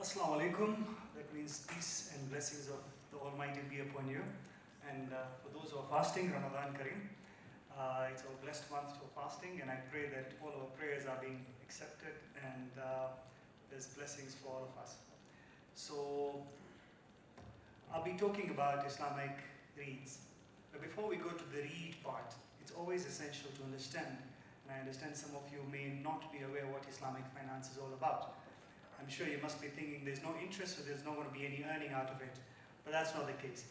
Assalamu alaikum. That means peace and blessings of the Almighty be upon you. And for those who are fasting, Ramadan Kareem. It's a blessed month for fasting, and I pray that all our prayers are being accepted and there's blessings for all of us. So I'll be talking about Islamic REITs. But before we go to the REIT part, it's always essential to understand, and I understand some of you may not be aware what Islamic finance is all about. I'm sure you must be thinking there's no interest, so there's not going to be any earning out of it. But that's not the case.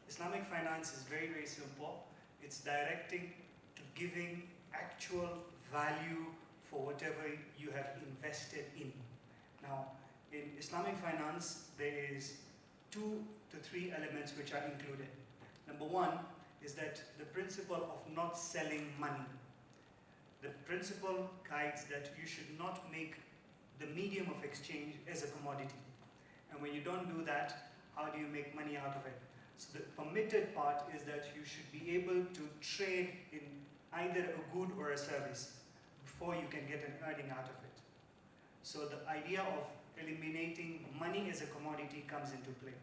Islamic finance is very, very simple. It's directing to giving actual value for whatever you have invested in. Now, in Islamic finance, there is 2 to 3 elements which are included. Number one is that the principle of not selling money. The principle guides that you should not make the medium of exchange as a commodity. And when you don't do that, how do you make money out of it? So the permitted part is that you should be able to trade in either a good or a service before you can get an earning out of it. So the idea of eliminating money as a commodity comes into play.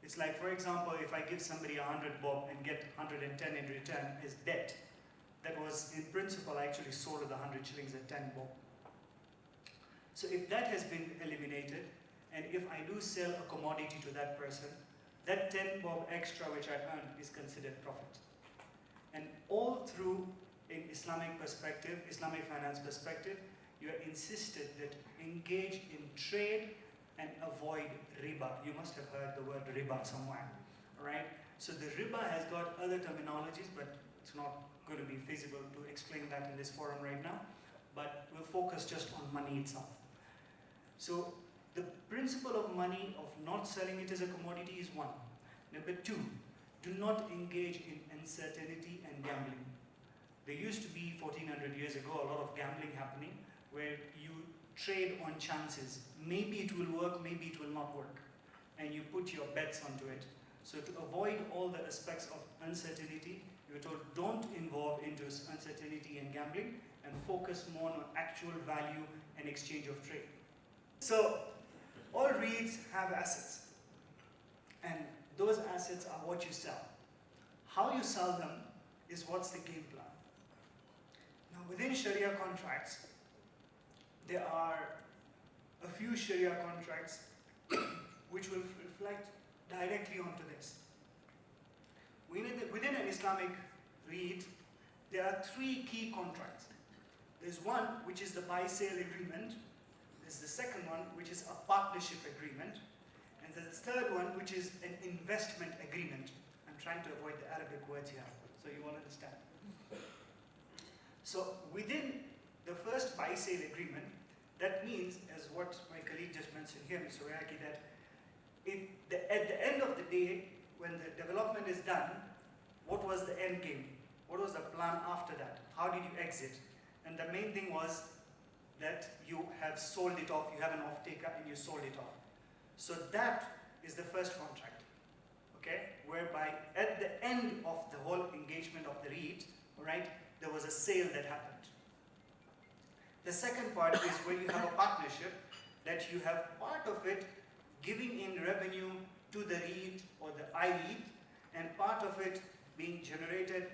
It's like, for example, if I give somebody 100 bob and get 110 in return as debt, that was in principle I actually sold the 100 shillings at 10 bob. So if that has been eliminated, and if I do sell a commodity to that person, that 10 bob extra which I earned is considered profit. And all through, in Islamic perspective, Islamic finance perspective, you are insisted that engage in trade and avoid riba. You must have heard the word riba somewhere, right? So the riba has got other terminologies, but it's not going to be feasible to explain that in this forum right now. But we'll focus just on money itself. So the principle of money, of not selling it as a commodity, is one. Number two, do not engage in uncertainty and gambling. There used to be 1400 years ago a lot of gambling happening where you trade on chances. Maybe it will work, maybe it will not work. And you put your bets onto it. So to avoid all the aspects of uncertainty, you were told don't involve into uncertainty and gambling and focus more on actual value and exchange of trade. So all REITs have assets, and those assets are what you sell. How you sell them is what's the game plan. Now within Sharia contracts, there are a few Sharia contracts which will reflect directly onto this. Within an Islamic REIT, there are 3 key contracts. There's one which is the buy-sale agreement. There's the second one which is a partnership agreement. And the third one which is an investment agreement. I'm trying to avoid the Arabic words here, so you won't understand. So within the first buy-sale agreement, that means, as what my colleague just mentioned here, Mr. Wayaki, that at the end of the day, when the development is done, what was the end game? What was the plan after that? How did you exit? And the main thing was that you have sold it off, you have an off-taker and you sold it off. So that is the first contract, okay? Whereby at the end of the whole engagement of the REIT, right, there was a sale that happened. The second part is where you have a partnership, that you have part of it giving in revenue to the REIT or the I-REIT, and part of it being generated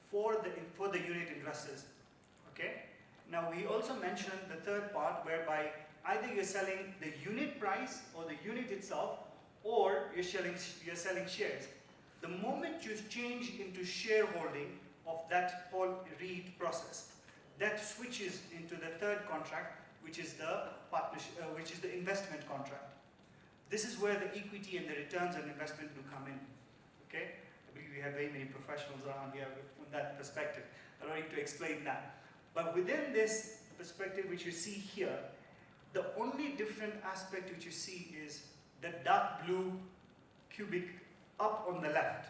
for the unit investors, okay? Now we also mentioned the third part whereby either you're selling the unit price or the unit itself, or you're selling shares. The moment you change into shareholding of that whole REIT process, that switches into the third contract, which is the partnership, which is the investment contract. This is where the equity and the returns on investment do come in. Okay, I believe we have very many professionals around here from that perspective. I don't need to explain that. But within this perspective, which you see here, the only different aspect which you see is the dark blue cubic up on the left.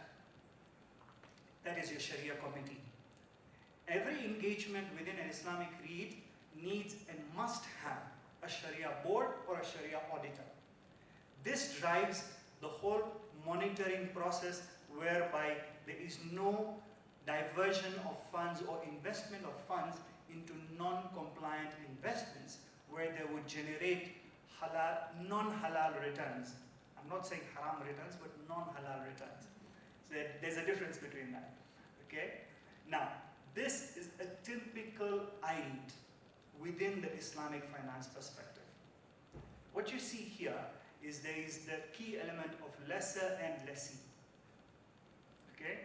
That is your Sharia committee. Every engagement within an Islamic REIT needs and must have a Sharia board or a Sharia auditor. This drives the whole monitoring process whereby there is no diversion of funds or investment of funds into non-compliant investments where they would generate non-halal returns. I'm not saying haram returns, but non-halal returns. So there's a difference between that. Okay? Now, this is a typical REIT within the Islamic finance perspective. What you see here is there is the key element of lesser and lessee. Okay?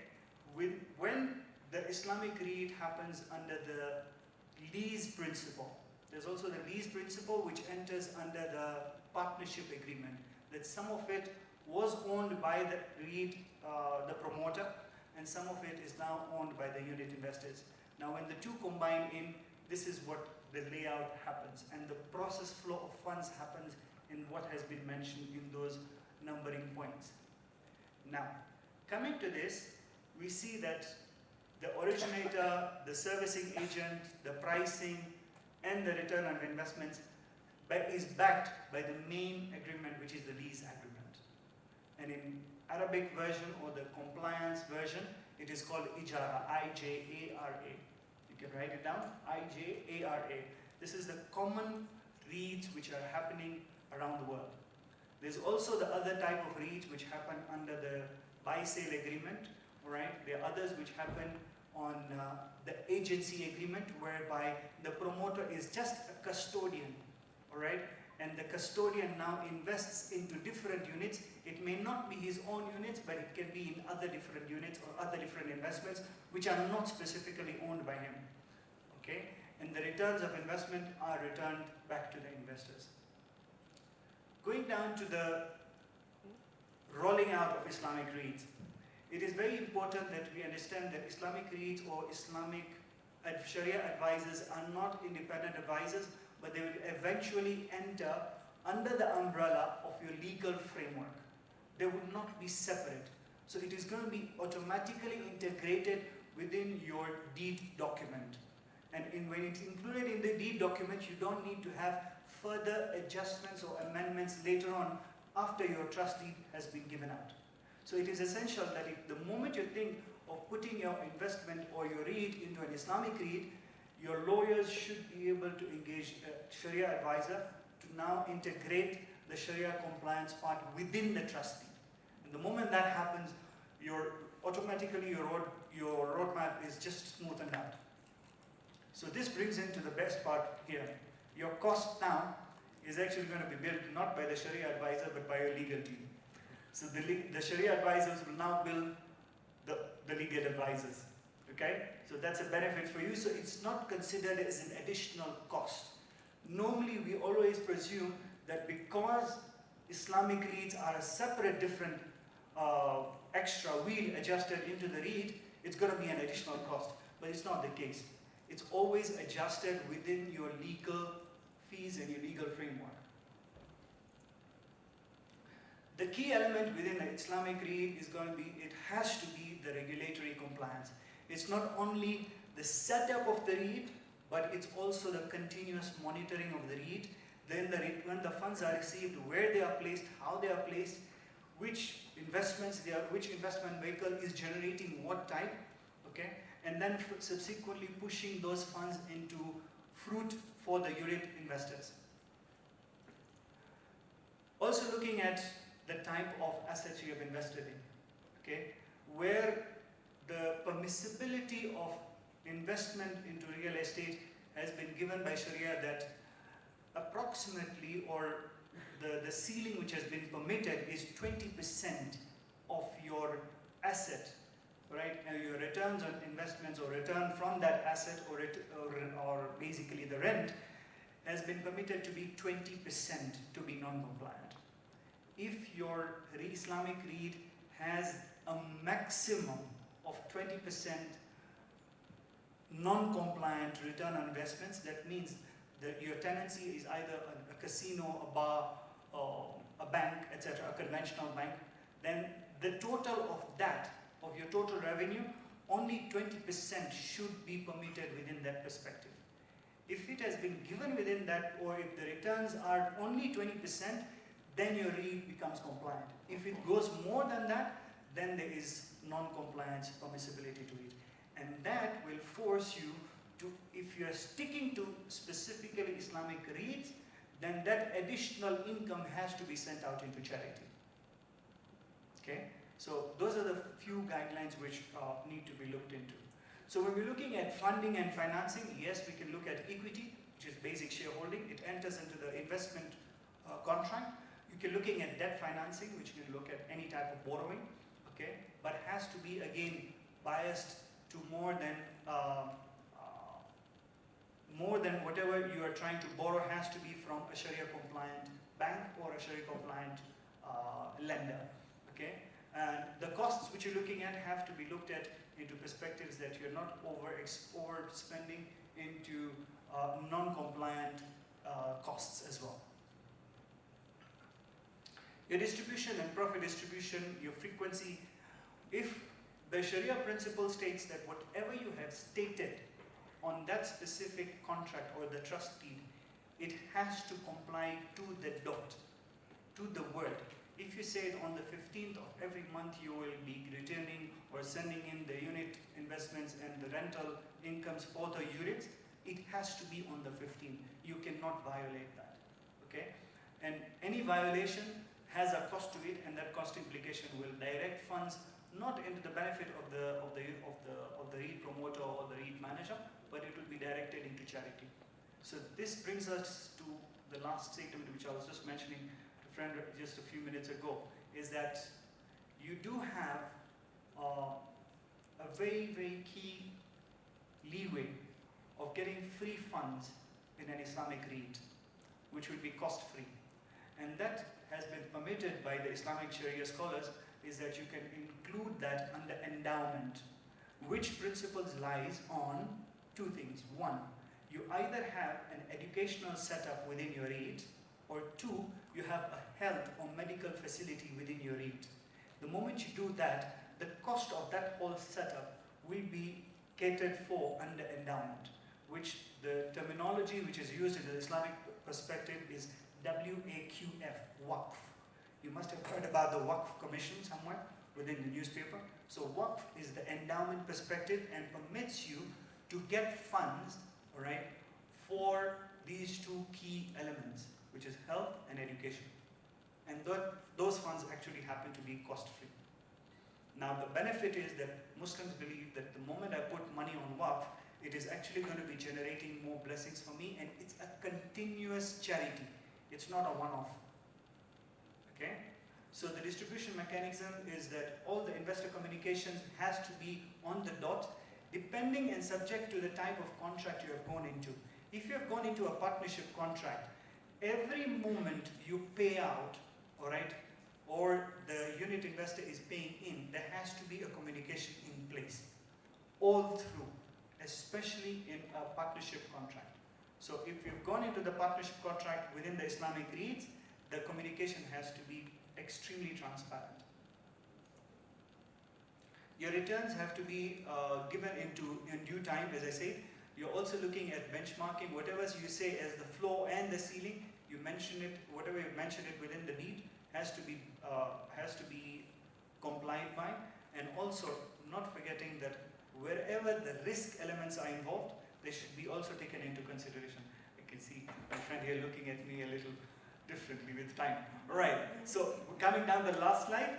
When the Islamic REIT happens under the lease principle, there's also the lease principle which enters under the partnership agreement, that some of it was owned by the REIT, the promoter, and some of it is now owned by the unit investors. Now when the two combine in, this is what the layout happens, and the process flow of funds happens in what has been mentioned in those numbering points. Now, coming to this, we see that the originator, the servicing agent, the pricing, and the return on investments is backed by the main agreement, which is the lease agreement. And in Arabic version or the compliance version, it is called Ijara, I-J-A-R-A. You can write it down, I-J-A-R-A. This is the common REITs which are happening around the world. There's also the other type of REITs which happen under the buy-sale agreement, right? There are others which happen on the agency agreement, whereby the promoter is just a custodian, all right? And the custodian now invests into different units. It may not be his own units, but it can be in other different units or other different investments which are not specifically owned by him, okay? And the returns of investment are returned back to the investors. Going down to the rolling out of Islamic REITs, it is very important that we understand that Islamic REITs or Islamic Sharia advisors are not independent advisors, but they will eventually enter under the umbrella of your legal framework. They would not be separate. So it is going to be automatically integrated within your deed document. And when it's included in the deed document, you don't need to have further adjustments or amendments later on after your trust deed has been given out. So it is essential that if the moment you think of putting your investment or your REIT into an Islamic REIT, your lawyers should be able to engage a Sharia advisor to now integrate the Sharia compliance part within the trust deed. And the moment that happens, automatically your roadmap is just smoothened out. So this brings into the best part here. Your cost now is actually going to be built not by the Sharia advisor, but by your legal team. So the Sharia advisors will now build the legal advisors, okay? So that's a benefit for you. So it's not considered as an additional cost. Normally, we always presume that because Islamic REITs are a separate, different, extra wheel adjusted into the REIT, it's going to be an additional cost. But it's not the case. It's always adjusted within your legal fees and your legal framework. The key element within the Islamic REIT is going to be, it has to be the regulatory compliance. It's not only the setup of the REIT, but it's also the continuous monitoring of the REIT. Then when the funds are received, where they are placed, how they are placed, which investments which investment vehicle is generating what type, okay? And then subsequently pushing those funds into fruit for the unit investors. Also looking at the type of assets you have invested in, okay? Where the permissibility of investment into real estate has been given by Sharia that approximately, or the ceiling which has been permitted is 20% of your asset, right? Now your returns on investments or return from that asset or basically the rent has been permitted to be 20% to be non-compliant. If your Islamic REIT has a maximum of 20% non-compliant return on investments, that means that your tenancy is either a casino, a bar, a bank, etc., a conventional bank, then the total of that, of your total revenue, only 20% should be permitted within that perspective. If it has been given within that, or if the returns are only 20%, then your REIT becomes compliant. If it goes more than that, then there is non-compliance permissibility to it. And that will force you to, if you're sticking to specifically Islamic REITs, then that additional income has to be sent out into charity. Okay? So those are the few guidelines which need to be looked into. So when we're looking at funding and financing, yes, we can look at equity, which is basic shareholding. It enters into the investment contract. You can looking at debt financing, which you can look at any type of borrowing, okay, but has to be again biased to more than whatever you are trying to borrow has to be from a Sharia compliant bank or a Sharia compliant lender, okay. And the costs which you're looking at have to be looked at into perspectives that you're not overspending into non-compliant costs as well. Your distribution and profit distribution, your frequency. If the Sharia principle states that whatever you have stated on that specific contract or the trust deed, it has to comply to the dot, to the word. If you say on the 15th of every month you will be returning or sending in the unit investments and the rental incomes for the units, it has to be on the 15th. You cannot violate that, okay? And any violation has a cost to it, and that cost implication will direct funds not into the benefit of the REIT promoter or the REIT manager, but it will be directed into charity. So this brings us to the last statement, which I was just mentioning to a friend just a few minutes ago, is that you do have a very, very key leeway of getting free funds in an Islamic REIT, which will be cost-free. And that has been permitted by the Islamic Sharia scholars, is that you can include that under endowment, which principles lies on two things. One, you either have an educational setup within your REIT, or two, you have a health or medical facility within your REIT. The moment you do that, the cost of that whole setup will be catered for under endowment, which the terminology which is used in the Islamic perspective is WAQF, Waqf. You must have heard about the Waqf Commission somewhere within the newspaper. So Waqf is the endowment perspective and permits you to get funds, all right, for these two key elements, which is health and education. And those funds actually happen to be cost-free. Now the benefit is that Muslims believe that the moment I put money on Waqf, it is actually going to be generating more blessings for me, and it's a continuous charity. It's not a one-off. Okay? So the distribution mechanism is that all the investor communications has to be on the dot, depending and subject to the type of contract you have gone into. If you have gone into a partnership contract, every moment you pay out, all right, or the unit investor is paying in, there has to be a communication in place, all through, especially in a partnership contract. So if you've gone into the partnership contract within the Islamic REITs, the communication has to be extremely transparent. Your returns have to be given in due time, as I said. You're also looking at benchmarking. Whatever you say as the floor and the ceiling, you mention it, whatever you mention it within the deed has to be complied by. And also not forgetting that wherever the risk elements are involved, they should be also taken into consideration. I can see my friend here looking at me a little differently with time. All right, so coming down the last slide,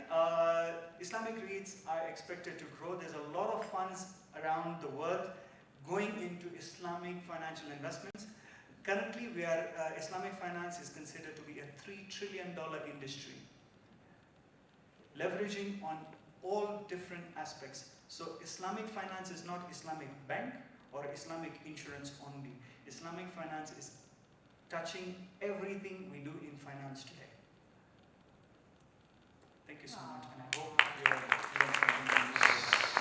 Islamic REITs are expected to grow. There's a lot of funds around the world going into Islamic financial investments. Currently, Islamic finance is considered to be a $3 trillion industry, leveraging on all different aspects. So Islamic finance is not Islamic bank or Islamic insurance only. Islamic finance is touching everything we do in finance today. Thank you so much, and I hope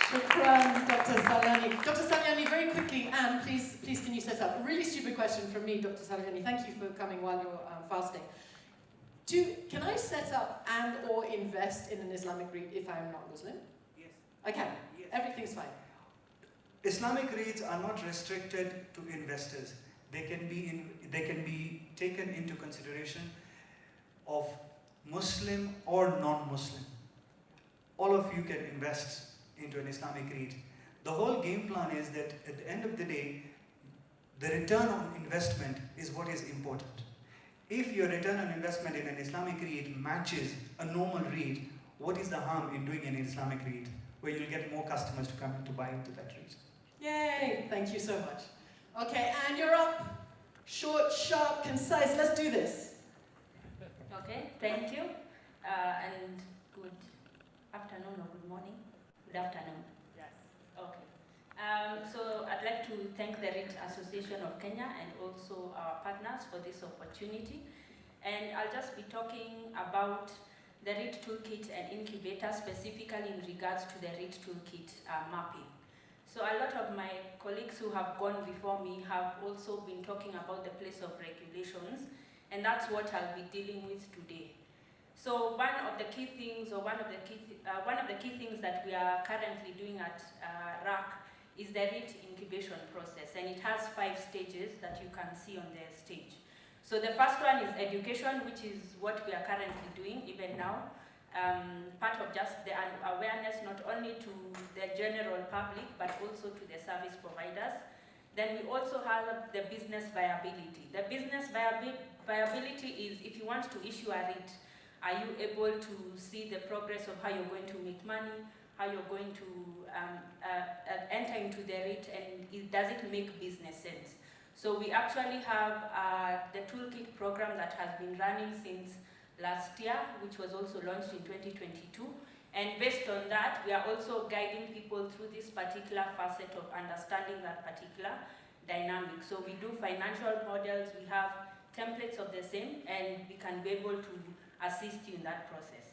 Shukran, Dr. Salyani. Dr. Salyani, very quickly, Anne, please can you set up? A really stupid question from me, Dr. Salyani. Thank you for coming while you're fasting. Can I set up and or invest in an Islamic REIT if I am not Muslim? Yes. Okay, yes. Everything's fine. Islamic REITs are not restricted to investors. They can be taken into consideration of Muslim or non-Muslim. All of you can invest into an Islamic REIT. The whole game plan is that at the end of the day, the return on investment is what is important. If your return on investment in an Islamic REIT matches a normal REIT, what is the harm in doing an Islamic REIT, where you'll get more customers to come in to buy into that REIT? Yay! Thank you so much. Okay, and you're up. Short, sharp, concise. Let's do this. Okay, thank you. And good afternoon or good morning. Good afternoon. Yes. Okay. So I'd like to thank the REIT Association of Kenya and also our partners for this opportunity. And I'll just be talking about the REIT Toolkit and Incubator, specifically in regards to the REIT Toolkit mapping. So a lot of my colleagues who have gone before me have also been talking about the place of regulations, and that's what I'll be dealing with today. So one of the key things things that we are currently doing at RAC is the REIT incubation process, and it has 5 stages that you can see on the stage. So the first one is education, which is what we are currently doing even now. Part of just the awareness not only to the general public but also to the service providers. Then we also have the business viability. The business viability is if you want to issue a REIT, are you able to see the progress of how you're going to make money, how you're going to enter into the REIT, and does it make business sense? So we actually have the toolkit program that has been running since last year, which was also launched in 2022. And based on that, we are also guiding people through this particular facet of understanding that particular dynamic. So we do financial models, we have templates of the same, and we can be able to assist you in that process.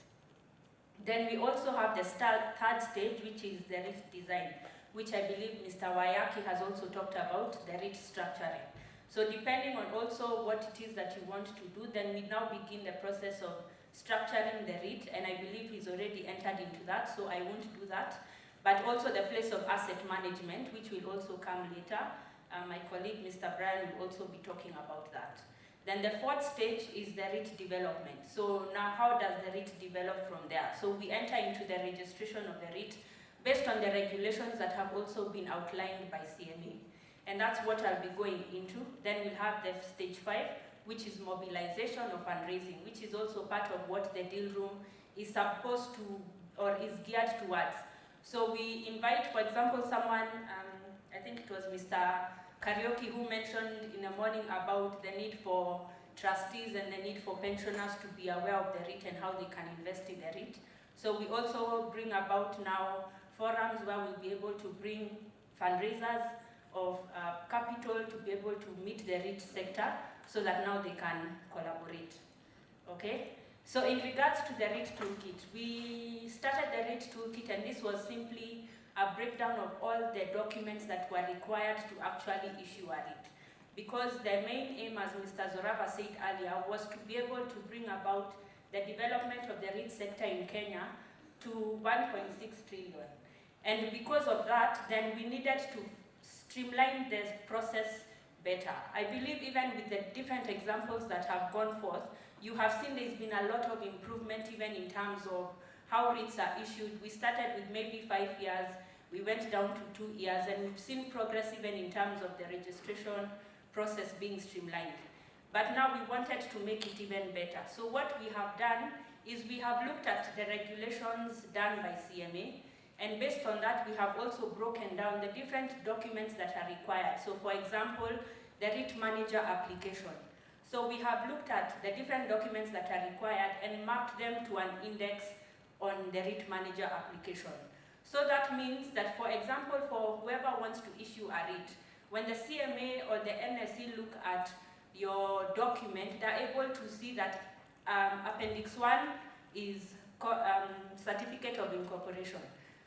Then we also have the third stage, which is the REIT design, which I believe Mr. Wayaki has also talked about, the REIT structuring. So depending on also what it is that you want to do, then we now begin the process of structuring the REIT, and I believe he's already entered into that, so I won't do that. But also the place of asset management, which will also come later. My colleague, Mr. Brian, will also be talking about that. Then the fourth stage is the REIT development. So now how does the REIT develop from there? So we enter into the registration of the REIT based on the regulations that have also been outlined by CMA. And that's what I'll be going into. Then we'll have the stage 5, which is mobilization or fundraising, which is also part of what the deal room is supposed to, or is geared towards. So we invite, for example, someone, I think it was Mr. Karaoke, who mentioned in the morning about the need for trustees and the need for pensioners to be aware of the REIT and how they can invest in the REIT. So we also bring about now forums where we'll be able to bring fundraisers of capital to be able to meet the REIT sector so that now they can collaborate. Okay? So in regards to the REIT toolkit, we started the REIT toolkit, and this was simply a breakdown of all the documents that were required to actually issue a REIT. Because the main aim, as Mr. Zorava said earlier, was to be able to bring about the development of the REIT sector in Kenya to 1.6 trillion. And because of that, then we needed to streamline the process better. I believe even with the different examples that have gone forth, you have seen there's been a lot of improvement even in terms of how REITs are issued. We started with maybe 5 years, we went down to 2 years, and we've seen progress even in terms of the registration process being streamlined. But now we wanted to make it even better. So what we have done is we have looked at the regulations done by CMA, and based on that, we have also broken down the different documents that are required. So for example, the REIT manager application. So we have looked at the different documents that are required and mapped them to an index on the REIT manager application. So that means that, for example, for whoever wants to issue a REIT, when the CMA or the NSE look at your document, they're able to see that Appendix 1 is Certificate of Incorporation.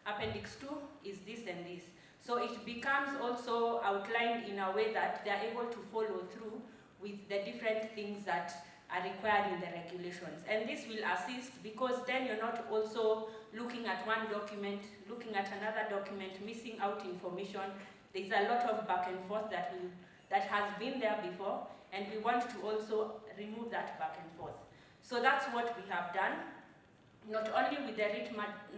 Appendix 2 is this and this. So it becomes also outlined in a way that they're able to follow through with the different things that are required in the regulations. And this will assist because then you're not also looking at one document, looking at another document, missing out information. There's a lot of back and forth that has been there before, and we want to also remove that back and forth. So that's what we have done. Not only with the REIT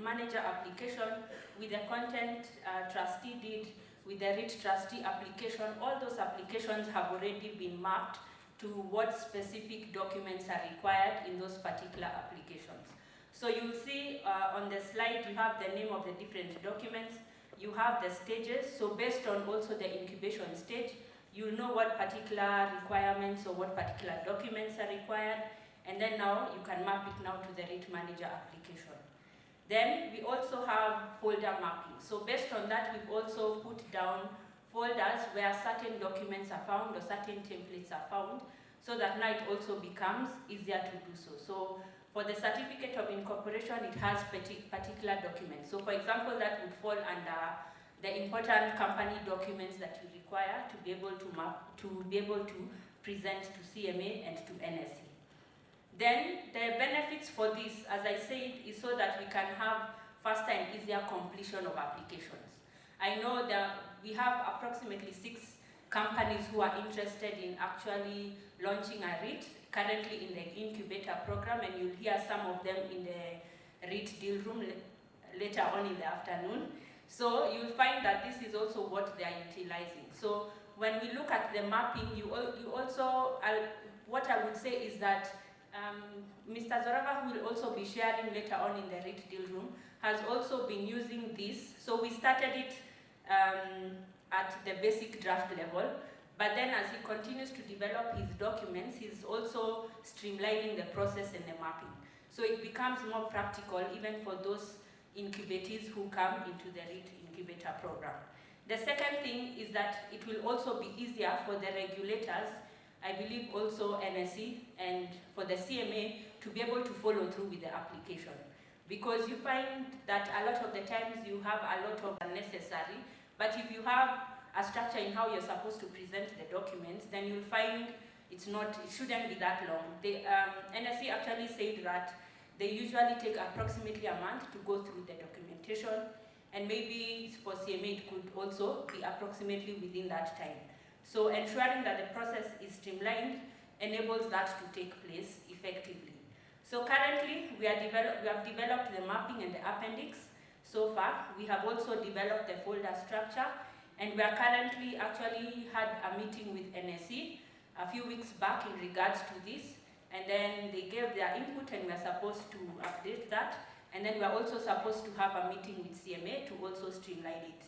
manager application, with the content trustee deed, with the REIT trustee application, all those applications have already been mapped to what specific documents are required in those particular applications. So you'll see on the slide, you have the name of the different documents, you have the stages, so based on also the incubation stage, you'll know what particular requirements or what particular documents are required, and then now you can map it now to the REIT manager application. Then we also have folder mapping. So based on that, we've also put down folders where certain documents are found or certain templates are found, so that now it also becomes easier to do so. So for the certificate of incorporation, it has particular documents. So for example, that would fall under the important company documents that you require to be able to map, to be able to present to CMA and to NSE. Then the benefits for this, as I said, is so that we can have faster and easier completion of applications. I know that we have approximately 6 companies who are interested in actually launching a REIT, currently in the incubator program, and you'll hear some of them in the REIT deal room later on in the afternoon. So you'll find that this is also what they are utilizing. So when we look at the mapping, you also, what I would say is that Mr. Zoraga, who will also be sharing later on in the REIT deal room, has also been using this. So we started it at the basic draft level, but then as he continues to develop his documents, he's also streamlining the process and the mapping. So it becomes more practical even for those incubatees who come into the REIT incubator program. The second thing is that it will also be easier for the regulators, I believe also NSE, and for the CMA to be able to follow through with the application. Because you find that a lot of the times you have a lot of unnecessary, but if you have a structure in how you're supposed to present the documents, then you'll find it shouldn't be that long. The NSE actually said that they usually take approximately a month to go through the documentation, and maybe for CMA it could also be approximately within that time. So ensuring that the process is streamlined enables that to take place effectively. So currently, we have developed the mapping and the appendix. So far, we have also developed the folder structure, and we are currently actually had a meeting with NSE a few weeks back in regards to this, and then they gave their input and we are supposed to update that, and then we are also supposed to have a meeting with CMA to also streamline it.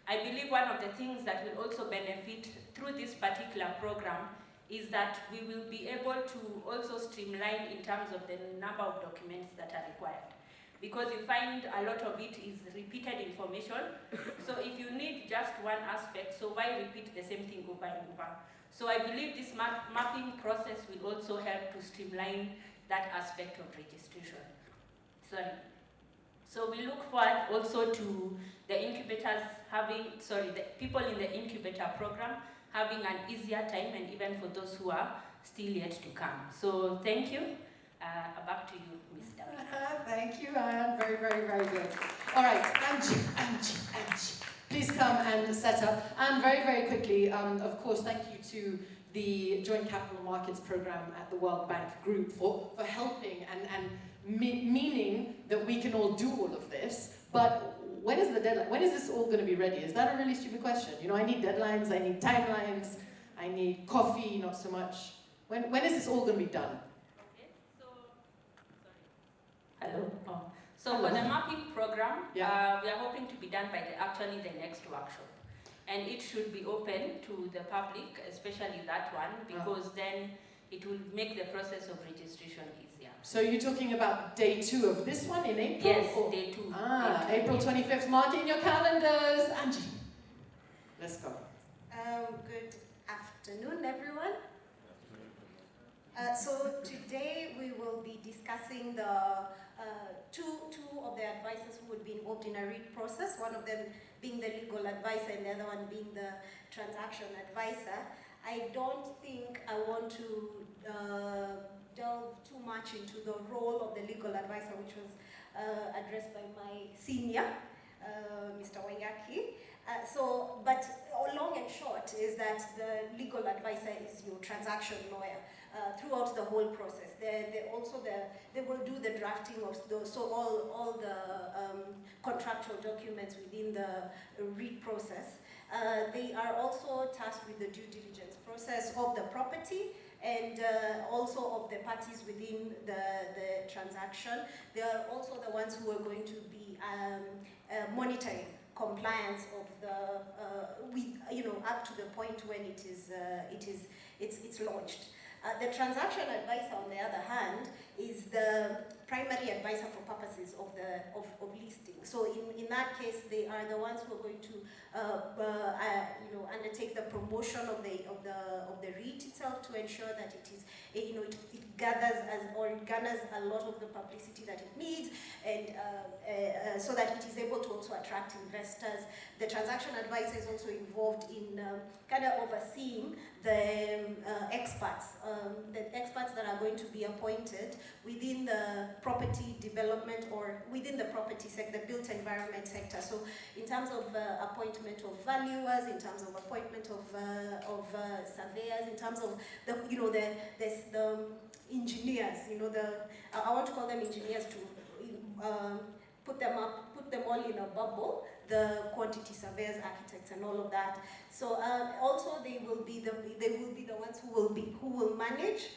I believe one of the things that will also benefit through this particular program is that we will be able to also streamline in terms of the number of documents that are required. Because you find a lot of it is repeated information. So if you need just one aspect, so why repeat the same thing over and over? So I believe this mapping process will also help to streamline that aspect of registration. So we look forward also to the incubators the people in the incubator program having an easier time, and even for those who are still yet to come. So thank you. Back to you, Ms. David. Thank you, Anne. Very, very, very good. All right, Angie. Please come and set up. And very, very quickly, of course, thank you to the Joint Capital Markets Program at the World Bank Group for helping and meaning that we can all do all of this. But when is the deadline? When is this all going to be ready? Is that a really stupid question? You know, I need deadlines, I need timelines, I need coffee, not so much. When is this all going to be done? Okay, so, sorry. Hello? Oh. So for the mapping program, we are hoping to be done by the next workshop. And it should be open to the public, especially that one, because then it will make the process of registration easier. So you're talking about day 2 of this one in April? Yes, day 2. April 25th. Mark in your calendars. Angie, let's go. Good afternoon, everyone. So today we will be discussing the two of the advisors who would be involved in a REIT process, one of them being the legal advisor and the other one being the transaction advisor. I don't think I want to delve too much into the role of the legal advisor, which was addressed by my senior, Mr. Mwega. But long and short is that the legal advisor is your transaction lawyer throughout the whole process. They will do the drafting of those, so all the contractual documents within the REIT process. They are also tasked with the due diligence process of the property, and also of the parties within the transaction. They are also the ones who are going to be monitoring compliance of the up to the point when it's launched. The transaction advisor, on the other hand, is the primary advisor for purposes of listing. So in that case, they are the ones who are going to undertake the promotion of the REIT itself to ensure that it is it garners a lot of the publicity that it needs, and so that it is able to also attract investors. The transaction advisor is also involved in kind of overseeing the experts that are going to be appointed within the property development or within the property sector, the built environment sector. So in terms of appointment of valuers, in terms of appointment of surveyors, in terms of the engineers, I want to call them engineers to put them all in a bubble, the quantity surveyors, architects, and all of that. So also they will be the ones who will manage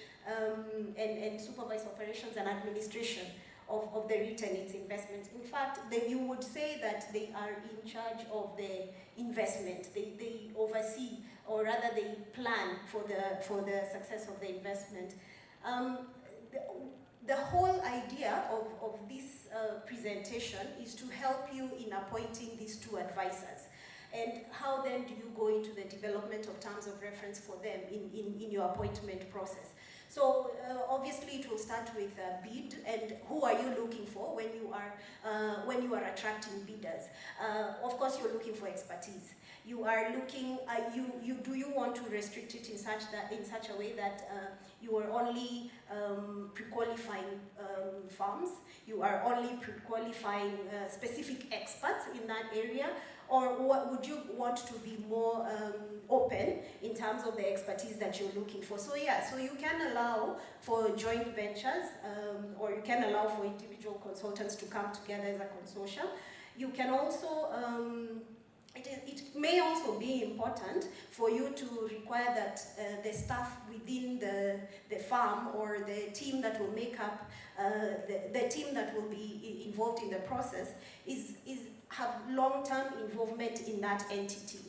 and supervise operations and administration of the REIT and its investment. In fact, you would say that they are in charge of the investment. They oversee, or rather they plan for the success of the investment. The whole idea of this presentation is to help you in appointing these two advisors. And how then do you go into the development of terms of reference for them in your appointment process? So obviously it will start with a bid, and who are you looking for when you are attracting bidders? Of course, you're looking for expertise. You are looking. Do you want to restrict it in such a way that you are only pre-qualifying firms? You are only pre-qualifying specific experts in that area, or what would you want to be more open in terms of the expertise that you're looking for? So yeah, so you can allow for joint ventures, or you can allow for individual consultants to come together as a consortium. You can also, it may also be important for you to require that the staff within the firm or the team that will make up, the team that will be involved in the process have long-term involvement in that entity,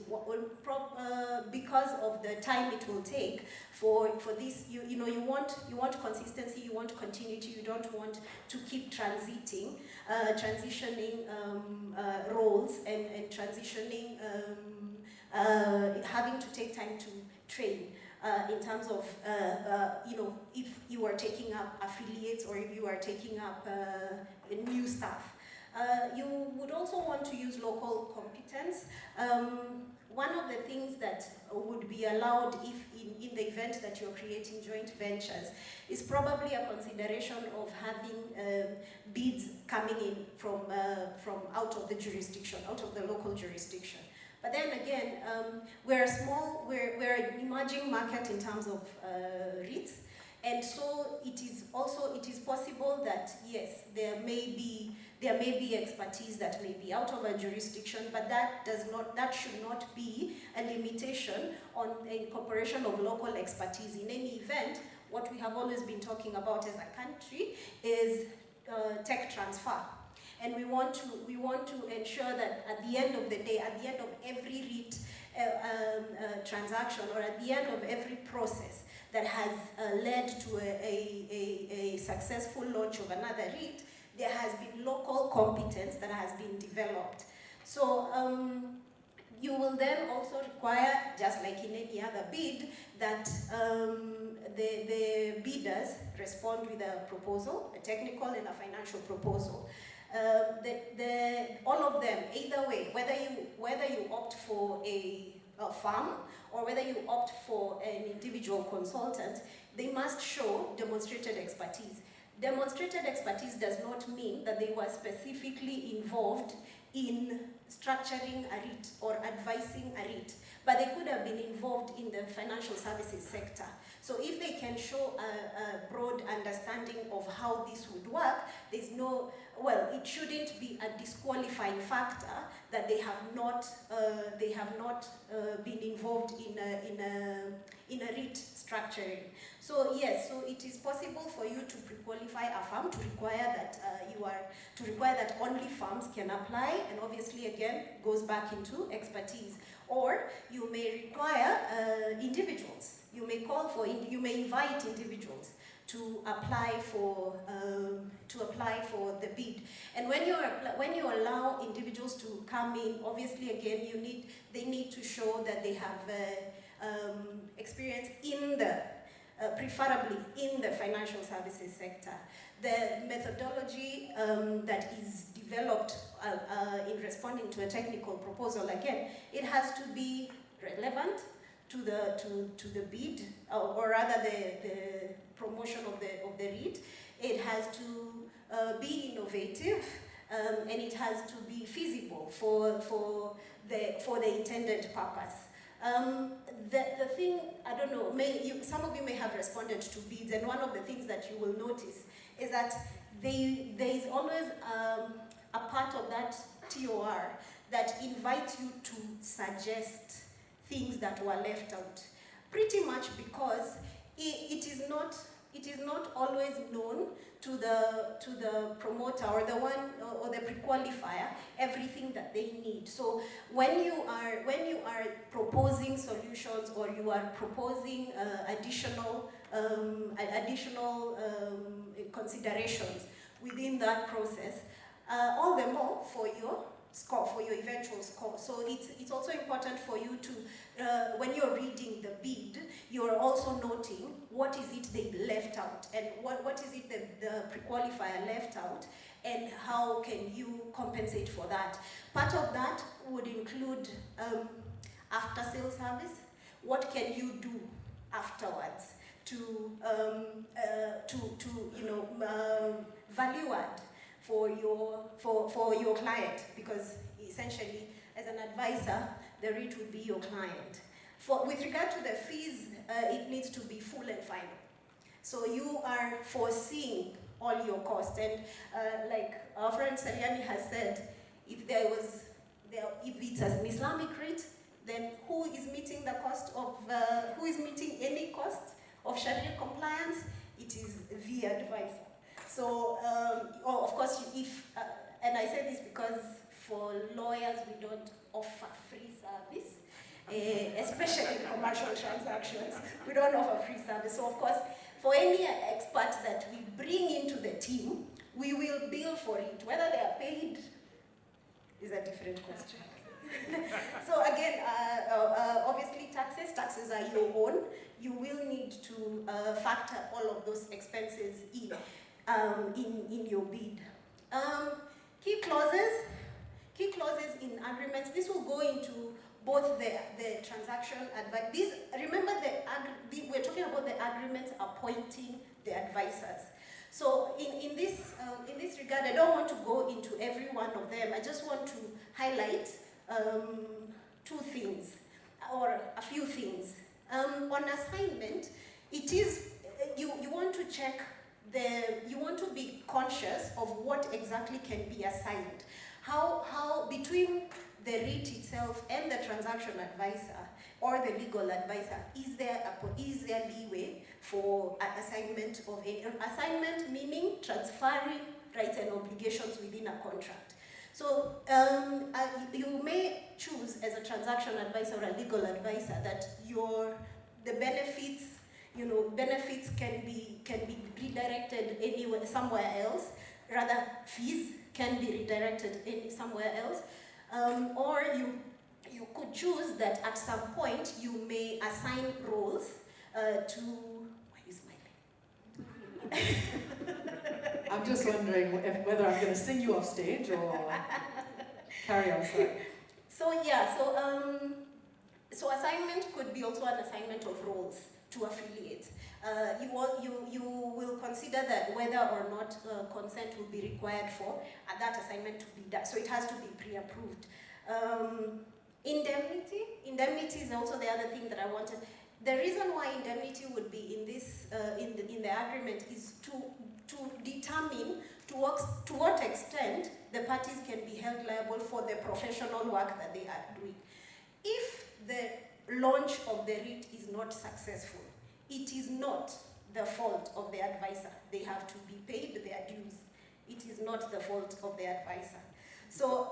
because of the time it will take for this. You want consistency, you want continuity, you don't want to keep transitioning roles and transitioning, having to take time to train. In terms of, if you are taking up affiliates or if you are taking up new staff. You would also want to use local competence. One of the things that would be allowed if in the event that you're creating joint ventures is probably a consideration of having bids coming in from out of the jurisdiction, out of the local jurisdiction. But then again, we're an emerging market in terms of REITs, and so it is possible that yes, there may be expertise that may be out of a jurisdiction, but that should not be a limitation on incorporation of local expertise. In any event, what we have always been talking about as a country is tech transfer. And we want to ensure that at the end of the day, at the end of every REIT transaction, or at the end of every process that has led to a successful launch of another REIT, there has been local competence that has been developed. So you will then also require, just like in any other bid, that the bidders respond with a proposal, a technical and a financial proposal. All of them, either way, whether you opt for a firm or whether you opt for an individual consultant, they must show demonstrated expertise. Demonstrated expertise does not mean that they were specifically involved in structuring a REIT or advising a REIT, but they could have been involved in the financial services sector. So if they can show a broad understanding of how this would work, it shouldn't be a disqualifying factor that they have not been involved in a REIT structuring. So yes, so it is possible for you to pre-qualify a firm to require that only firms can apply, and obviously again goes back into expertise. Or you may require individuals. You may invite individuals to apply for the bid. And when you allow individuals to come in, obviously again they need to show that they have experience in the preferably in the financial services sector. The methodology that is developed in responding to a technical proposal, again, it has to be relevant to the bid, or rather the promotion of the REIT. It has to be innovative, and it has to be feasible for the intended purpose. The thing, I don't know, some of you may have responded to bids, and one of the things that you will notice is that there is always a part of that TOR that invites you to suggest things that were left out. Pretty much because it is not always known to the promoter or the one or the pre-qualifier everything that they need. So when you are proposing solutions, or you are proposing additional considerations within that process, all the more for your score, for your eventual score. So it's also important for you to, when you're reading the bid, you're also noting what is it they left out, and what is it the pre-qualifier left out, and how can you compensate for that. Part of that would include after-sale service. What can you do afterwards to value add for your client, because essentially as an advisor, the REIT would be your client. With regard to the fees, it needs to be full and final. So you are foreseeing all your costs, and like our friend Salyani has said, if it's an Islamic REIT, then who is meeting the cost of, who is meeting any cost of Sharia compliance? It is the advisor. So, of course, and I say this because for lawyers, we don't offer free service, especially in commercial transactions. We don't offer free service. So, of course, for any expert that we bring into the team, we will bill for it. Whether they are paid is a different question. So again, obviously taxes are your own. You will need to factor all of those expenses in your bid. Key clauses in agreements. This will go into both the transaction advice. Remember, we're talking about the agreements appointing the advisors. So in this regard, I don't want to go into every one of them. I just want to highlight two things, or a few things. On assignment, it is, you want to check you want to be conscious of what exactly can be assigned. How between the REIT itself and the transaction advisor or the legal advisor, is there leeway for an assignment of any assignment, meaning transferring rights and obligations within a contract. So you may choose as a transaction advisor or a legal advisor that the benefits, benefits can be redirected anywhere, somewhere else. Rather, fees can be redirected somewhere else. Or you could choose that at some point you may assign roles to. Why are you smiling? I'm just wondering whether I'm going to sing you off stage or carry on. Sorry. So yeah, so assignment could be also an assignment of roles to affiliates. You will consider that whether or not consent will be required for that assignment to be done. So it has to be pre-approved. Indemnity is also the other thing that I wanted. The reason why indemnity would be in this in the agreement is to determine to what extent the parties can be held liable for the professional work that they are doing. If the launch of the REIT is not successful, it is not the fault of the advisor. They have to be paid their dues. It is not the fault of the advisor. So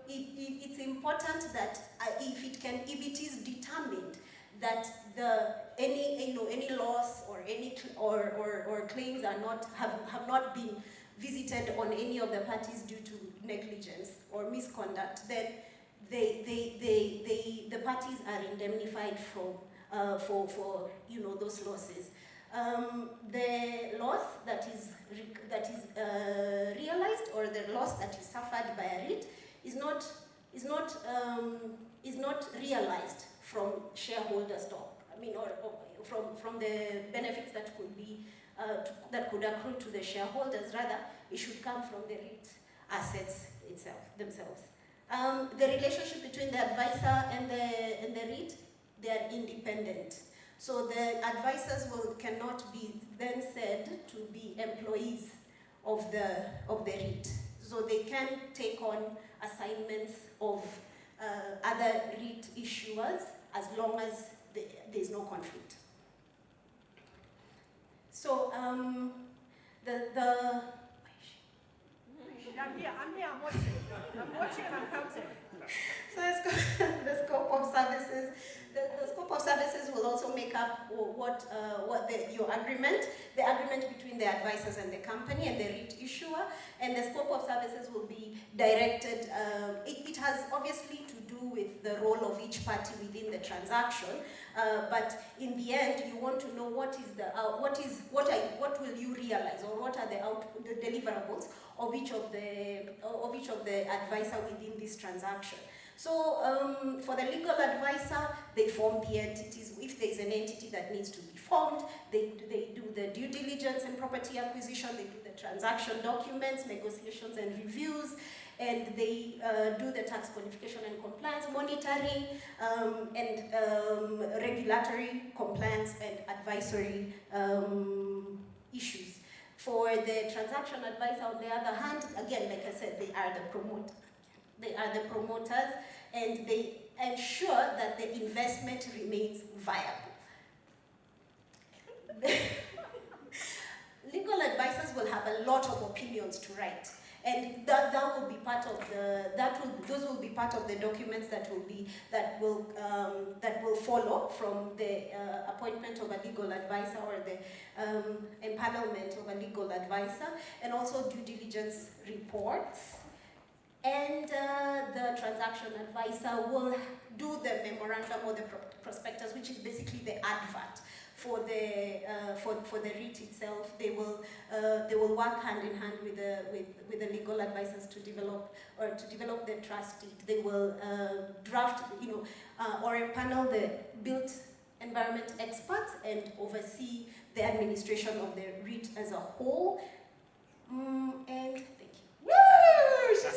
it's important that if it is determined that any loss or any or claims have not been visited on any of the parties due to negligence or misconduct, then the parties are indemnified for those losses. The loss that is realized or the loss that is suffered by a REIT is not realized from shareholder stock. I mean, or from the benefits that could be that could accrue to the shareholders. Rather, it should come from the REIT assets themselves. The relationship between the advisor and the REIT, they are independent. So the advisors cannot be then said to be employees of the REIT. So they can take on assignments of other REIT issuers as long as there's no conflict. So I'm here, I'm watching. I'm watching and I'm counting. So the scope of services. The scope of services will also make up your agreement, the agreement between the advisors and the company and the REIT issuer, and the scope of services will be directed. It has obviously to do with the role of each party within the transaction, but in the end, you want to know what will you realize, or what are the deliverables of each of the advisor within this transaction. So for the legal advisor, they form the entities. If there's an entity that needs to be formed, they do the due diligence and property acquisition, they do the transaction documents, negotiations and reviews, and they do the tax qualification and compliance monitoring, and regulatory compliance and advisory issues. For the transaction advisor, on the other hand, again, like I said, they are the promoter. They are the promoters, and they ensure that the investment remains viable. Legal advisors will have a lot of opinions to write, and that will be part of those will be part of the documents that will follow from the appointment of a legal advisor or the empanelment of a legal advisor, and also due diligence reports. And the transaction advisor will do the memorandum or the prospectus, which is basically the advert for the REIT itself. They will work hand in hand with the legal advisors to develop the trust deed. They will draft, or empanel the built environment experts and oversee the administration of the REIT as a whole. And thank you. Woo! She's